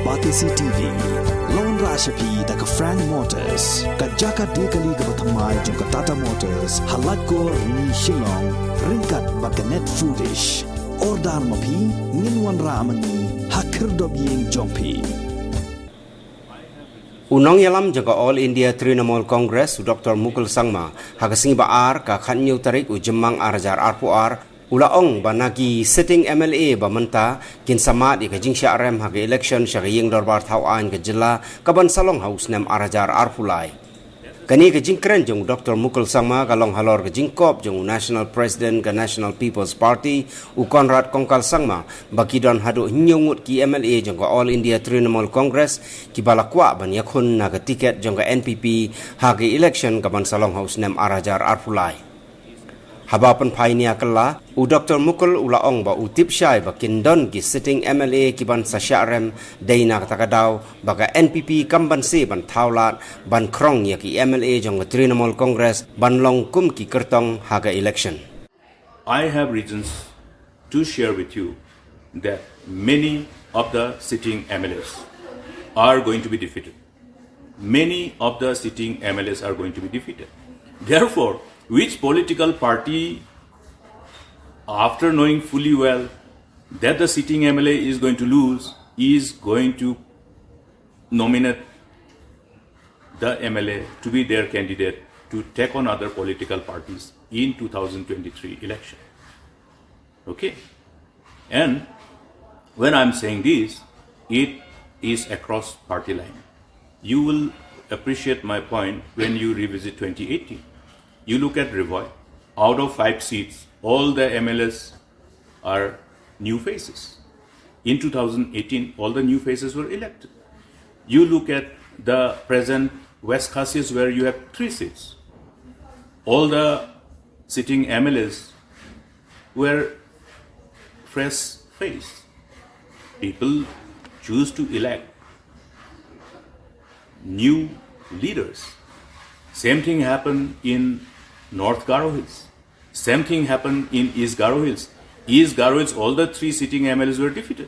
Batisi TV Lone Rashapi Daka Frank Motors Kajaka Dekali Gabatamai Junka Tata Motors Halatko Ni Shillong Rinkat Bakanet Foodish Ordar Mapi Ninwan Ramani Hakir Dobiying Jompi Unong yalam jaga All India Trinamool Congress Dr. Mukul Sangma hagasingi baar ka khanyu tarik ujemang arajar arpuar ulaong banagi sitting MLA bamanta kin samad ika jingsha rem haga election shagaying dorbar thawan ka jilla kaban salong house nem arajar arpulai kani ka jingkren jong Dr. Mukul Sangma kalong halor ka jingkop jong National President ka National People's Party u Conrad Kongkal Sangma bakidon hadu nyungut ki MLA jong ka All India Trinamool Congress ki balakwa ban yakhun na ka tiket jong ka NPP haga election kaban salong house nem arajar arpulai Habapan painia kala u Dr. Mukul ulaong ba utip syai ba kindon ki sitting MLA ki ban sasyarem daina katakadaw baga NPP kamban se ban thaulat ban krong ya ki MLA jong Trinamool Congress ban long kum ki kertong haga election. I have reasons to share with you that many of the sitting MLAs are going to be defeated. Many of the sitting MLAs are going to be defeated. Therefore, which political party, after knowing fully well that the sitting MLA is going to lose, is going to nominate the MLA to be their candidate to take on other political parties in 2023 election. Okay? And when I'm saying this, it is across party line. You will appreciate my point when you revisit 2018. You look at Rivoy, out of 5 seats, all the MLAs are new faces. In 2018, all the new faces were elected. You look at the present West Khasis where you have 3 seats. All the sitting MLAs were fresh face. People choose to elect new leaders. Same thing happened in North Garo Hills. Same thing happened in East Garo Hills. East Garo Hills, all the 3 sitting MLAs were defeated.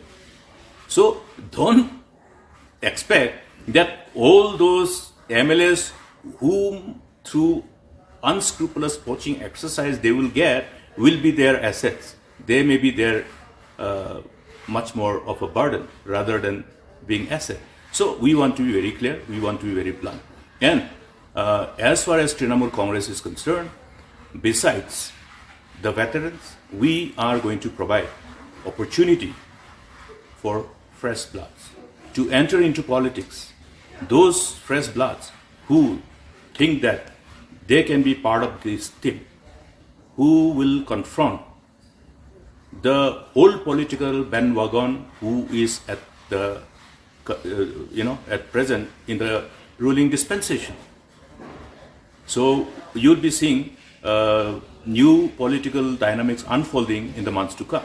So don't expect that all those MLAs whom through unscrupulous poaching exercise they will get will be their assets. They may be their much more of a burden rather than being asset. So we want to be very clear. We want to be very blunt. And as far as Trinamool Congress is concerned, besides the veterans, we are going to provide opportunity for fresh bloods to enter into politics. Those fresh bloods who think that they can be part of this team, who will confront the whole political bandwagon who is at the at present in the ruling dispensation. So you'll be seeing new political dynamics unfolding in the months to come.